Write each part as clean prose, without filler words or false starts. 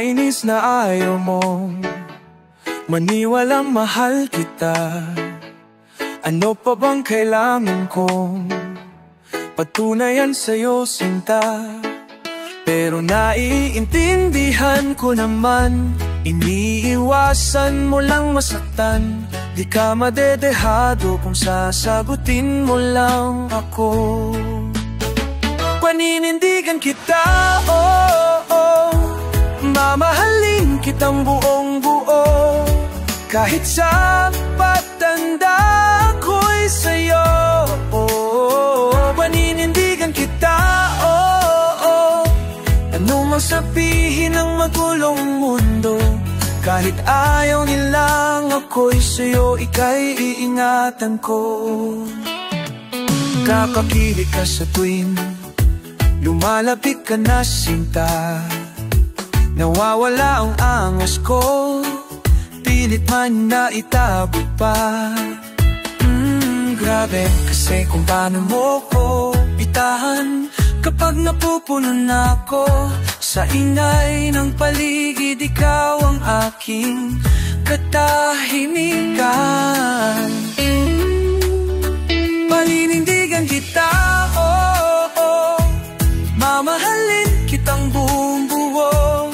nakakainis na ayaw mong maniwalang mahal kita. Ano pa bang kailangan kong patunayan sa'yo, sinta? Pero naiintindihan ko naman, iniiwasan mo lang masaktan. Di ka madedehado kung sasagutin mo lang ako. Paninindigan kita, mamahalin kitang buong buo. Kahit sa pagtanda ko'y sa'yo, paninindigan kita, ano mang sabihin ng magulong mundo. Kahit ayaw nilang ako'y sa'yo, ika'y iingatan ko. Kakakilig ka sa tuwing lumalapit ka na, sinta. Nawawala ang angas ko, pilit man na itabot pa. Grabe kasi kung paano mo ko bitahan kapag napupuno na ako. Sa ingay ng paligid, ikaw ang aking katahimikan. Paninindigan kita, mamahalin kitang buong buo.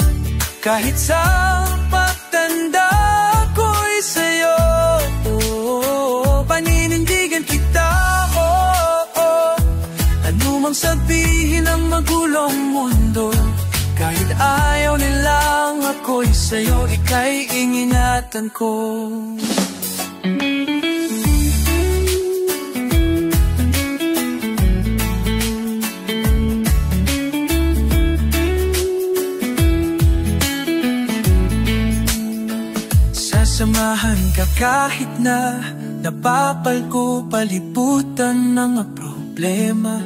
Kahit sa pagtanda ko'y sa'yo, paninindigan kita, ano mang sabihin ng magulong mundo. Kahit ayaw nilang ako'y sa'yo, ika'y ingingatan ko. Sasamahan ka kahit na napapalko palibutan ng problema.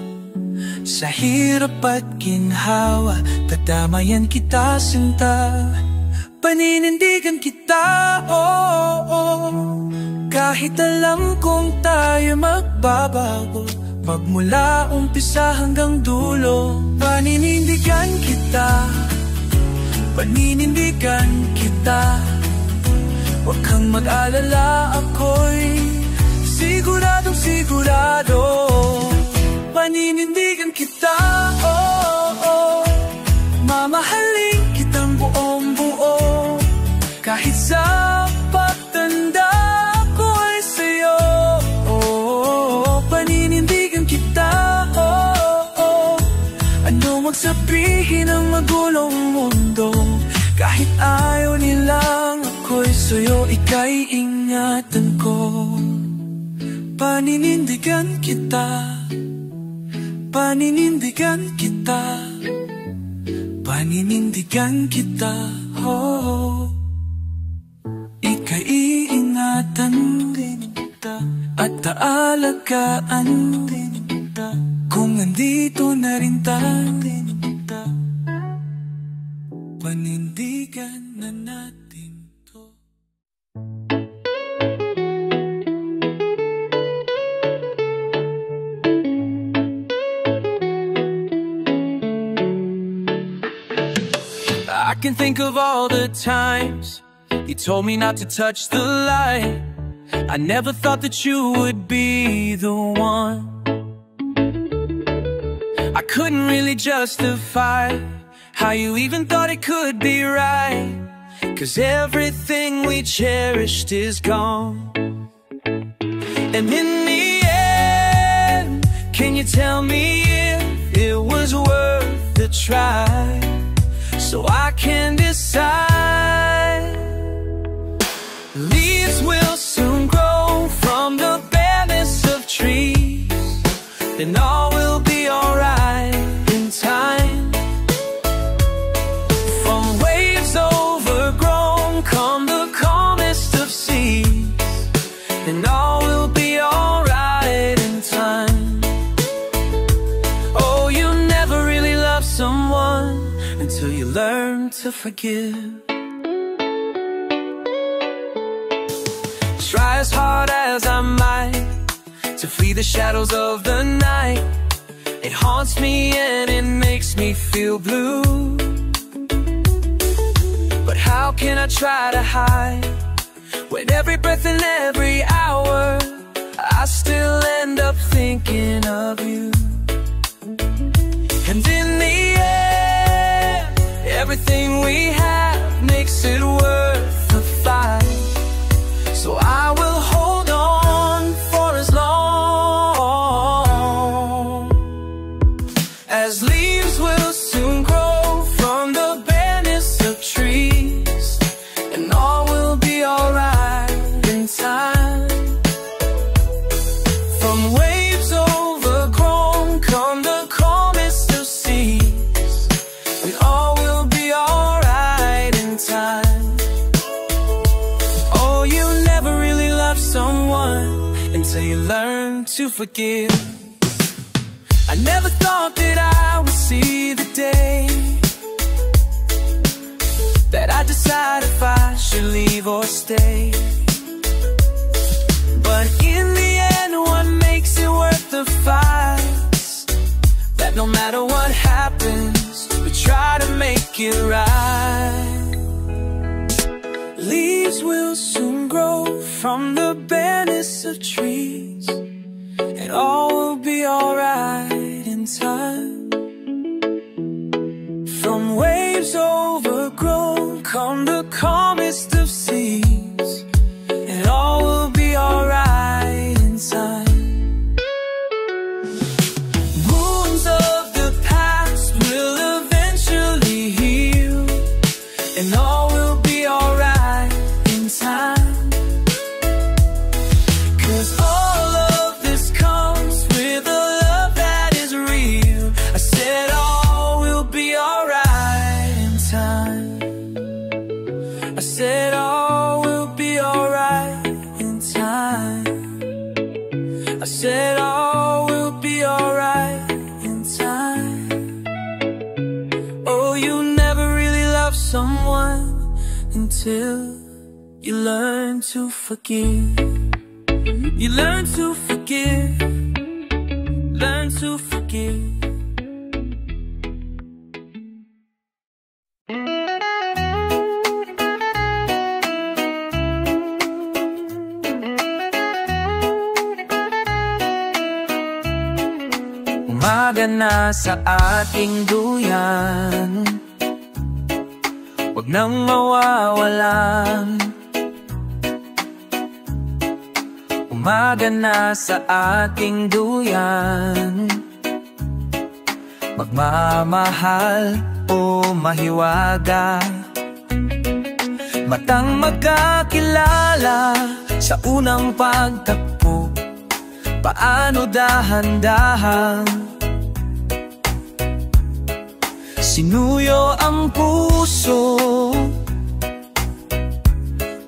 Sa hirap at ginhawa, dadamayan kita, sinta. Paninindigan kita, kahit alam kong tayo magbabago, magmula umpisa hanggang dulo. Paninindigan kita, paninindigan kita. Huwag kang mag-alala, ako'y siguradong sigurado. Paninindigan kita, mamahalin kitang buong buo. Kahit sa pagtanda ko'y sa'yo, paninindigan kita, ano magsabihin ng magulong mundo. Kahit ayaw nilang ako'y sa'yo, ika'y ingatan ko. Paninindigan kita, paninindigan kita, paninindigan kita, ika'y iingatan din kita, at taalagaan din kita, kung nandito na rin tayo. Panindigan na natin to. I can think of all the times you told me not to touch the light. I never thought that you would be the one. I couldn't really justify how you even thought it could be right, 'cause everything we cherished is gone. And in the end, can you tell me if it was worth the try, so I can decide? Leaves will soon grow from the barrenness of trees, then all will be alright in time. Come the calmest of seas, and all will be alright in time. Oh, you never really loved someone until you learn to forgive. Try as hard as I might to flee the shadows of the night. It haunts me and it makes me feel blue. can I try to hide when every breath and every hour I still end up thinking of you? And in the end, everything we have makes it worth the fight. So I will hold on for as long as leaves will soon grow from the bareness of trees, and all will be alright in time. From waves overgrown come the calmest of seas, and all will be alright in time. Oh, you never really loved someone until you learn to forgive. I never thought that I would see the day that I decide if I should leave or stay. But in the end, what makes it worth the fight? That no matter what happens, we try to make it right. Leaves will soon grow from the bareness of trees, and all will be alright in time. From waves overgrown come the calmest of seas, and all will be alright in time. Wounds of the past will eventually heal, and all will be alright in time. 'Cause all of this comes with a love that is real. I said all will be alright in time. I said all will be alright in time. I said all will be alright in time. Oh, you never really loved someone until you learn to forgive. You learn to forgive. Learn to forgive. Umaga na sa ating duyan, huwag nang mawawalan. Umaga na sa ating duyan, magmamahal o mahiwaga. Matang magkakilala sa unang pagtagpo, paano dahan-dahan sinuyo ang puso.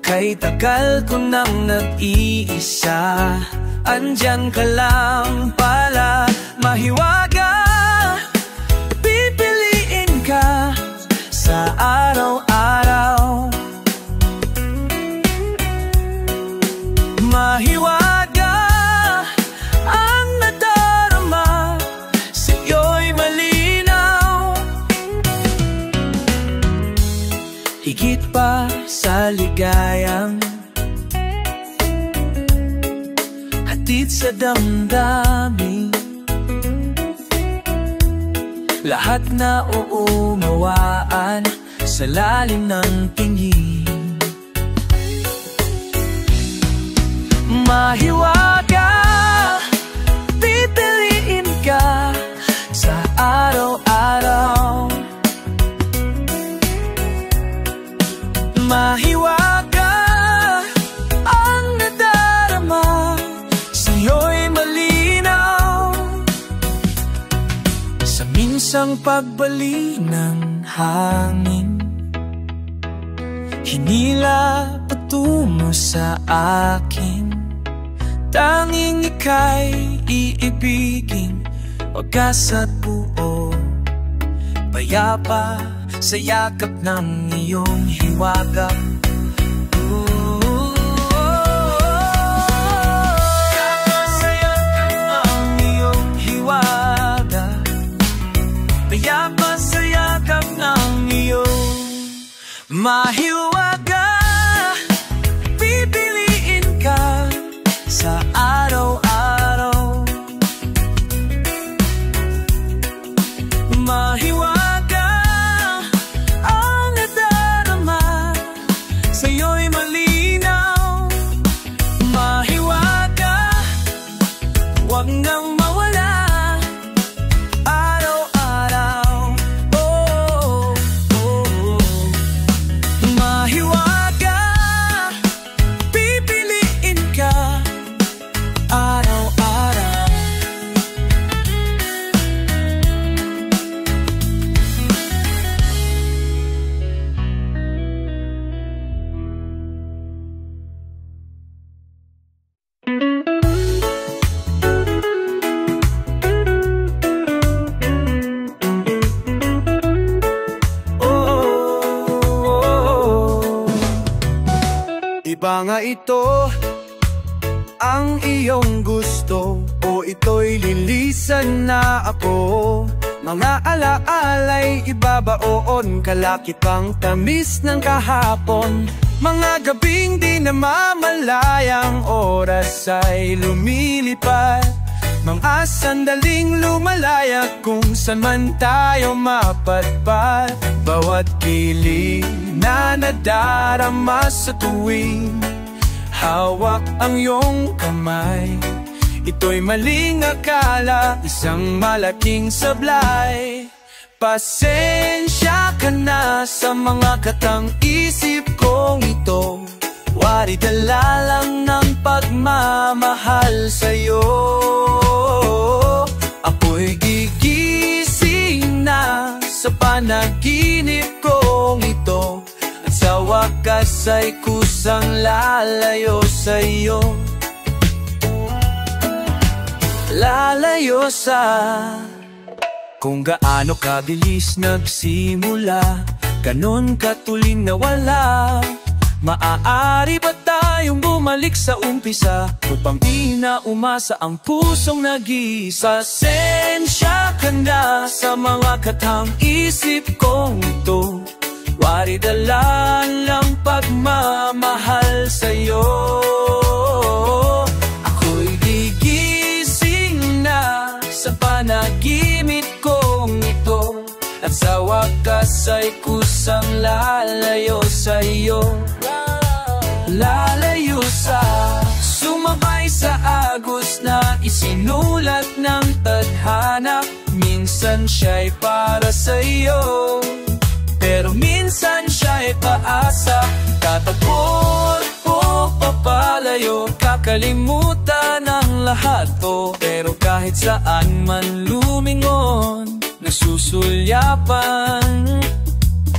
Kay tagal ko nang nag-iisa, andyan ka lang pala. Mahiwaga, pipiliin ka sa araw-araw. Mahiwaga, ang nadarama sa'yo'y malinaw. Higit pa sa ligayang hatid sa damdamin, lahat na uunawaan sa lalim ng tingin. Mahiwaga, pipiliin ka sa araw-araw. Mahiwaga, ang nadarama sa'yo'y malinaw. Sa minsang pagbali ng hangin, hinila patungo sa akin. Tanging ika'y iibigin, wagas at buo, payapa sa yakap ng iyong hiwaga. Yakap sa yakap ng iyong hiwaga, payapa sa yakap ng iyong mahiwaga. ba nga ito ang iyong gusto? O ito'y lilisan na ako? Mga alaala'y ibabaon, kalakip ang tamis ng kahapon. Mga gabing di namamalayang oras ay lumilipad. Mga sandaling lumalaya kung saan man tayo mapadpad. Bawat kilig na nadarama sa tuwing hawak ang iyong kamay, ito'y maling akala, isang malaking sablay. Pasensya ka na sa mga katang isip kong ito. Wari dala lang ng pagmamahal sa'yo. Ako'y gigising na sa panaginip kong ito, at sa wakas ay kusang lalayo sa'yo. Lalayo sa kung gaano kabilis nagsimula, ganon katuling nawala. Maaari ba tayong bumalik sa umpisa, upang di na umasa ang pusong nag-iisa? Pasensya ka na sa mga katang isip kong ito. Wari dala lang pagmamahal sa'yo. Ako'y gigising na sa panaginip kong ito, at sa wakas ay kusang lalayo sa'yo. Lalayo sa sumabay sa agos na isinulat ng tadhana. Minsan siya'y para sa'yo, pero minsan siya'y paasa. Tatagpon o papalayo, kakalimutan ang lahat to. Pero kahit saan man lumingon, nasusulyapan.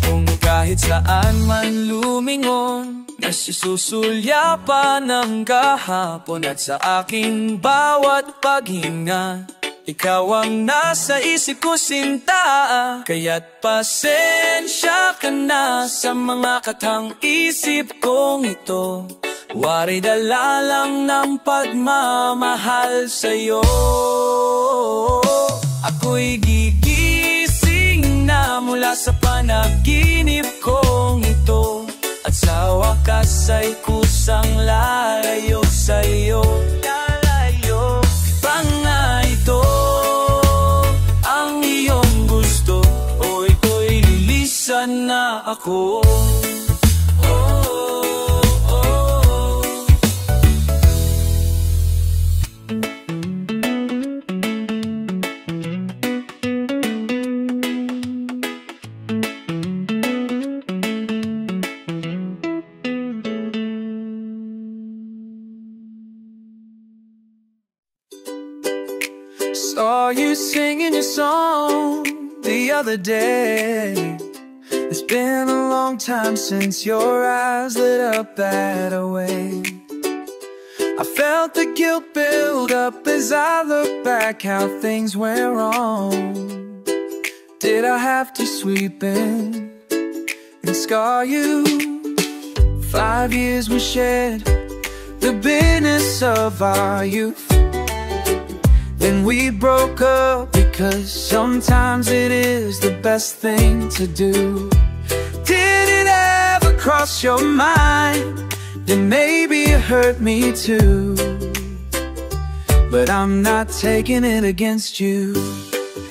Kung kahit saan man lumingon, nasusulyapan ng kahapon. At sa aking bawat paghinga, ikaw ang nasa isip ko, sinta. Kaya't pasensya ka na sa mga katang isip kong ito. Wari dala lang ng pagmamahal sa'yo. Ako'y gigising na mula sa panaginip kong ito, at sa wakas ay kusang lalayo sa'yo. Lalayo pa nga ito ang iyong gusto, o ito'y lilisan na ako. Saw you singing your song the other day. It's been a long time since your eyes lit up that way. I felt the guilt build up as I look back how things went wrong. Did I have to sweep in and scar you? 5 years we shared the bitterness of our youth. Then we broke up because sometimes it is the best thing to do. Did it ever cross your mind that maybe it hurt me too? But I'm not taking it against you.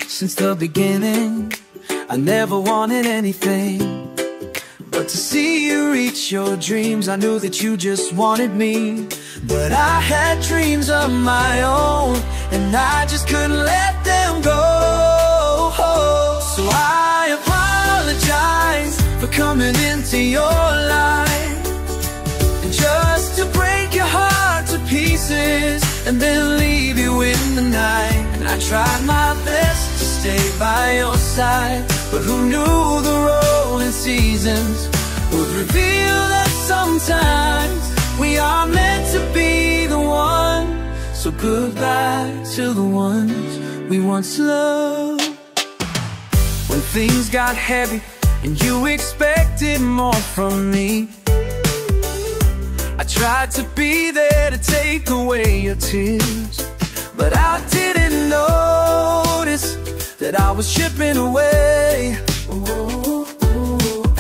Since the beginning, I never wanted anything but to see you reach your dreams. I knew that you just wanted me, but I had dreams of my own, and I just couldn't let them go. So I apologize for coming into your life, and just to break your heart to pieces and then leave you in the night. And I tried my best to stay by your side, but who knew the rolling seasons would reveal that sometimes we are meant to be the one. So goodbye to the ones we once loved. When things got heavy and you expected more from me, I tried to be there to take away your tears, but I didn't notice that I was chipping away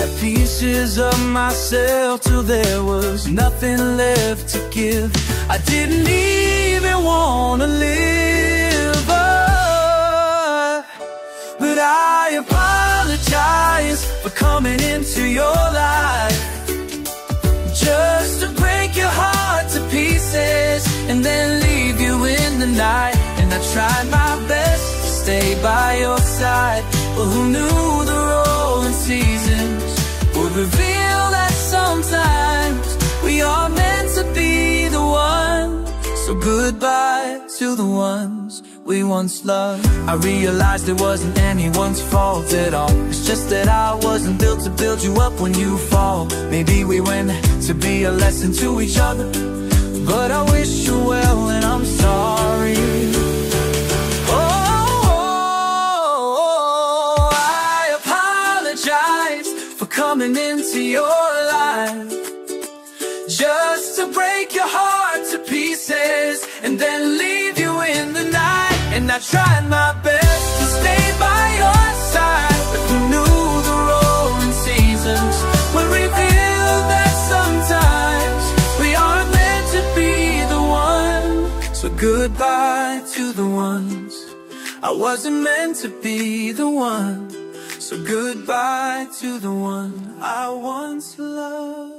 at pieces of myself till there was nothing left to give. I didn't even want to live, but I apologize for coming into your life just to break your heart to pieces and then leave you in the night. And I tried my best to stay by your side, but who knew the rolling seasons would reveal that sometimes we are meant to be the one. So goodbye to the ones we once loved. I realized it wasn't anyone's fault at all. It's just that I wasn't built to build you up when you fall. Maybe we were meant to be a lesson to each other, but I wish you well and I'm sorry. Oh, I apologize for coming into your life just to break your heart to pieces and then leave you in the night. And I tried my best to stay by your side, but who knew the rolling seasons would reveal that sometimes we aren't meant to be the one. So goodbye to the ones I wasn't meant to be the one. So goodbye to the one I once loved.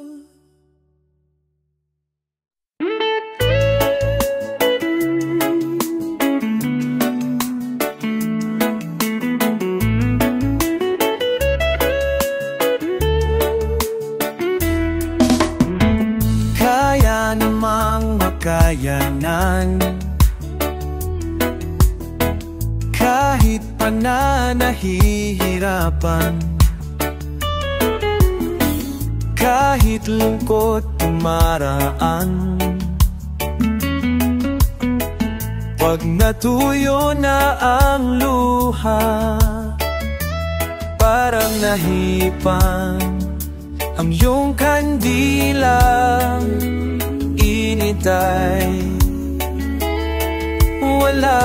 Kayanan kahit pa na nahihirapan, kahit lungkot tumaraan. Pag natuyo na ang luha, parang nahipan ang iyong kandilang initay. Wala,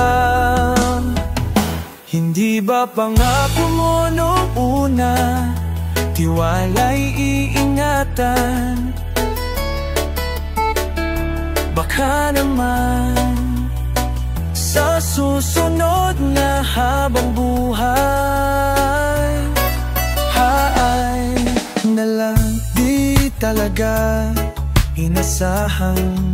hindi ba pangako mo noong una, tiwala'y iingatan? Baka naman sa susunod na habang buhay ay nalang di talaga inasahan.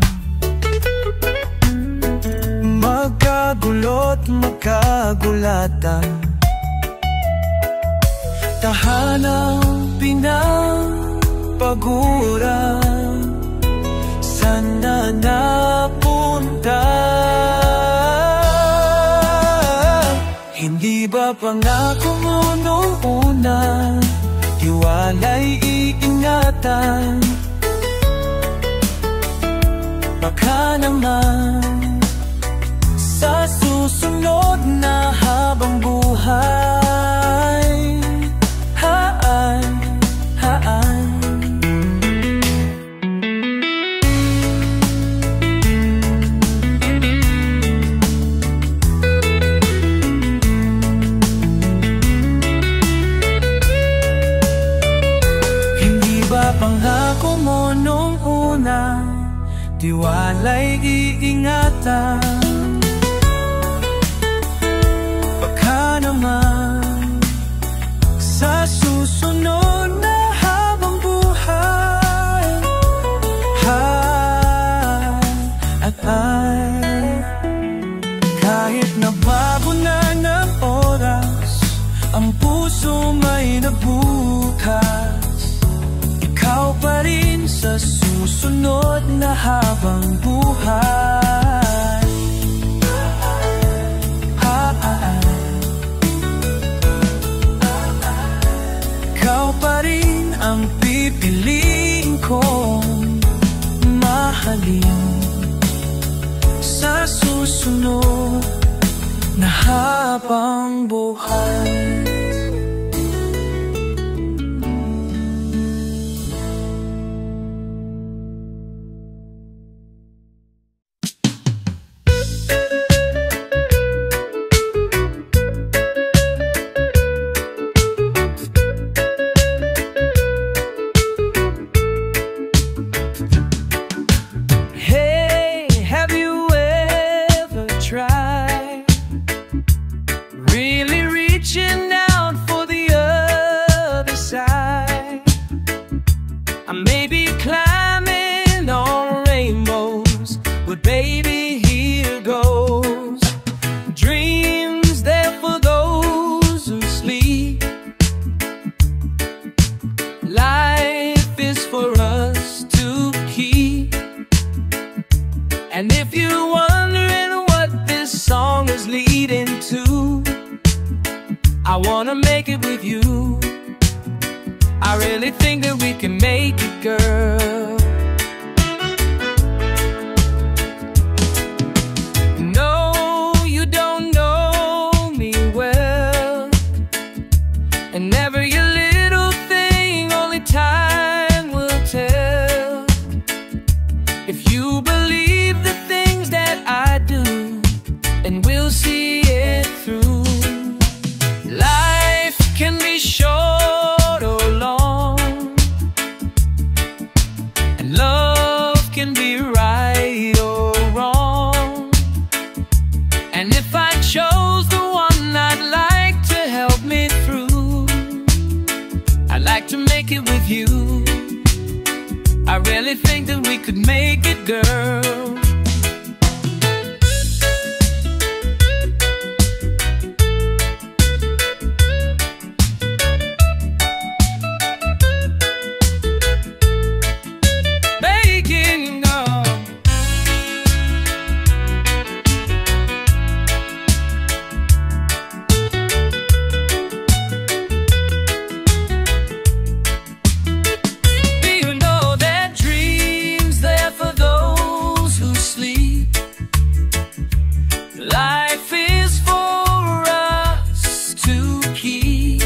Magkagulo't magkagulatan, tahanang pinagpaguran, sana napunta. Hindi ba pangako mo noong una, tiwala'y iingatan? Baka naman sa susunod na habang buhay hindi ba pangako mo noong una, tiwala'y iingatan? Baka naman sa susunod na habang buhay kahit nabago na ng oras, ang puso may nabukas. Ikaw pa rin sa susunod na habang buhay. Ikaw pa rin ang pipiliin kong mahalin sa susunod na habang buhay. it with you. I really think that we can make it, girl. No, you don't know me well, and every little thing only time will tell. If you believe the things that I do, and we'll see it through. Life can be short or long, and love can be right or wrong. And if I chose the one I'd like to help me through, I'd like to make it with you. I really think that we could make it, girl. Life is for us to keep,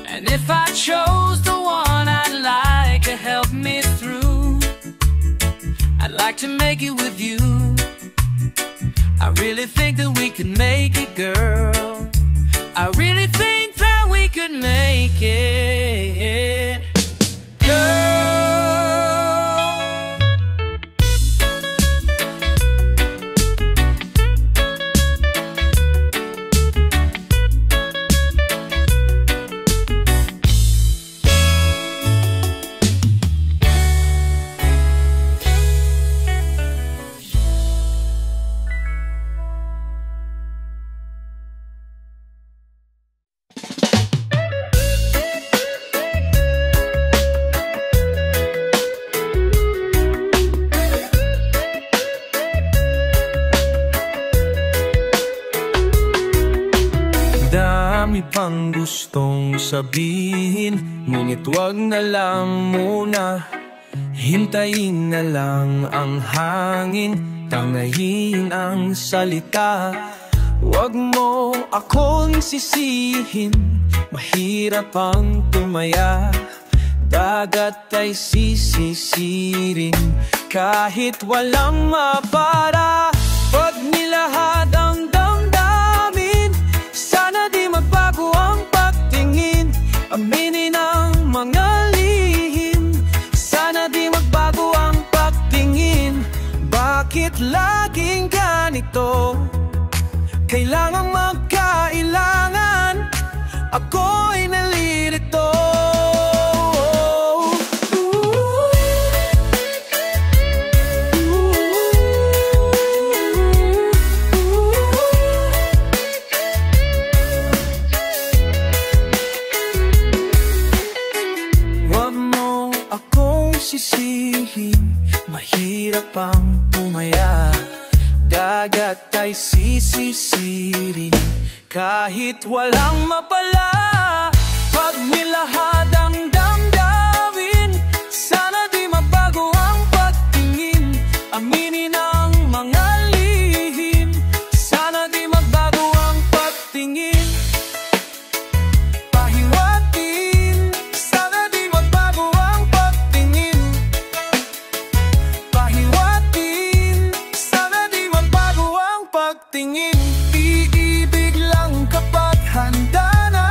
and if I chose the one I'd like to help me through, I'd like to make it with you. I really think that we can make it, girl. I really think that we could make it, girl. Dami pang gustong sabihin, ngunit wag na lang muna. Hintayin na lang ang hangin, tangayin ang salita. Wag mo akong sisihin, mahirap ang tumaya. Dagat ay sisisirin kahit walang mapara. Pag nilahad ang damdamin, sana di magbago ang pagtingin. Aminin ang mga lihim, sana di magbago ang pagtingin. Bakit laging ganito? Kailangang magkailangan, ako'y nalilito. Sisihin, mahirap ang tumaya. Dagat ay sisisirin kahit walang mapala. Pag nilahad ang damdamin, sana di mabago ang pagtingin. Aminin ang mga lihim, sana di magbago ang pagtingin. Pahiwatin, sana di magbago ang pagtingin. Pagtingin, iibig lang kapag handa na.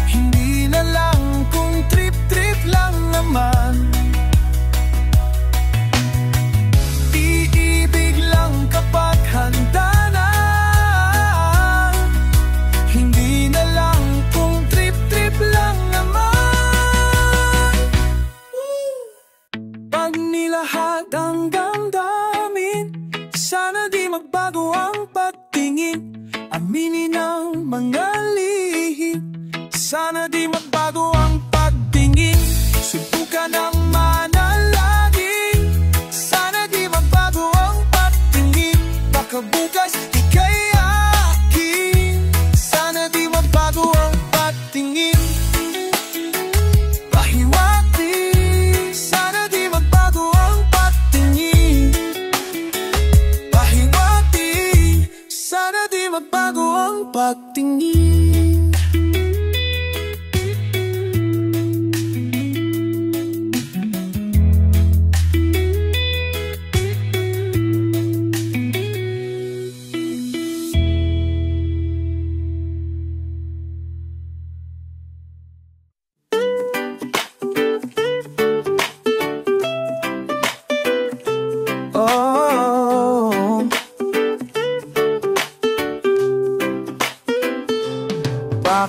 Hindi na lang kung trip-trip lang naman. Iibig lang kapag handa na. Hindi na lang kung trip-trip lang naman. Pag nilahad ang damdamin, sana di magbago ang pagtingin. Aminin ang mga lihim, sana di magbago ang pagtingin. Subukan ang manalangin, sana di magbago ang pagtingin. Baka bukas di kayakin,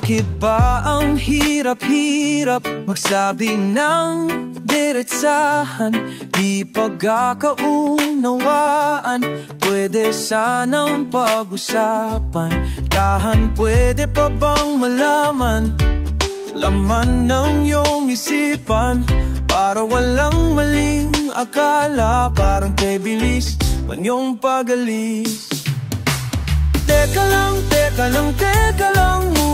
Bakit ba ang hirap-hirap magsabi ng diretsahan? Di pagkakaunawaan, pwede sanang pag-usapan. Tahan, pwede pa bang malaman laman ng iyong isipan? Para walang maling akala, parang kay bilis man yung pag-alis. Teka lang, teka lang, teka lang muna.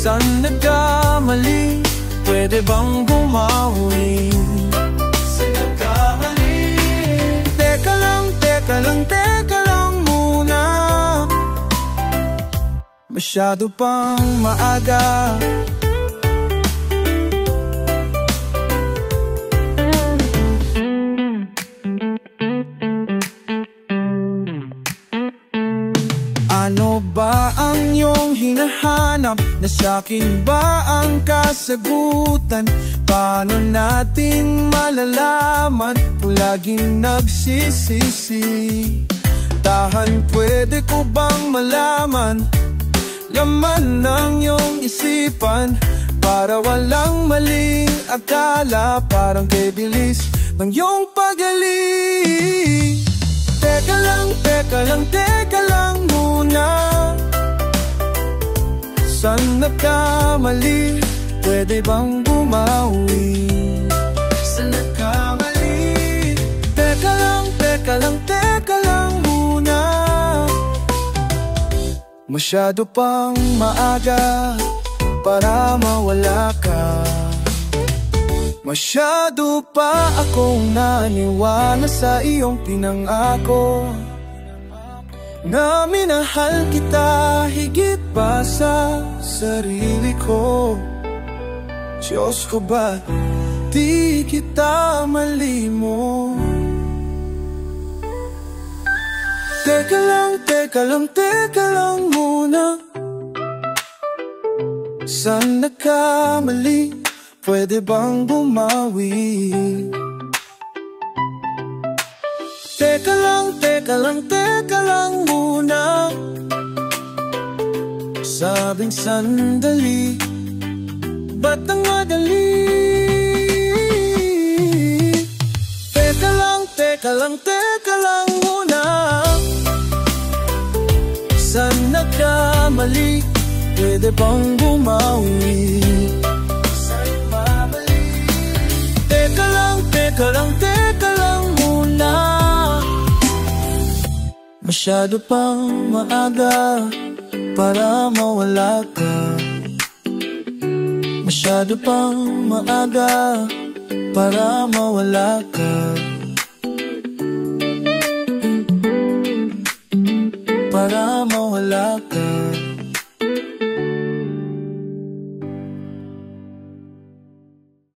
Saan nagkamali? Pwede bang bumawi? Saan nagkamali? Teka lang, teka lang, teka lang muna. Masyado pang maaga. Ano ba ang iyong hinahanap? Nasa'kin ba ang kasagutan? Paano natin malalaman kung laging nagsisisi? Tahan, pwede ko bang malaman laman ng iyong isipan? Para walang maling akala, parang kay bilis ng iyong pag-alis. Teka lang, teka lang, teka lang muna. Saan nagkamali? Pwede bang bumawi? Saan nagkamali? Teka lang, teka lang, teka lang muna. Masyado pang maaga para mawala ka. Masyado pa akong naniwala sa iyong pinangako na minahal kita higit pa sa sarili ko. Diyos ko, ba di kita malimot? Teka lang, teka lang, teka lang muna. Saan nagkamali? Pwede bang bumawi? Teka lang, teka lang, teka lang muna. Sabing sandali, ba't ang madali? Teka lang, teka lang, teka lang muna. Saan nagkamali? Pwede bang bumawi? Teka lang, teka lang muna. Masyado pang maaga para mawala ka. Masyado pang maaga para mawala ka. Para mawala ka.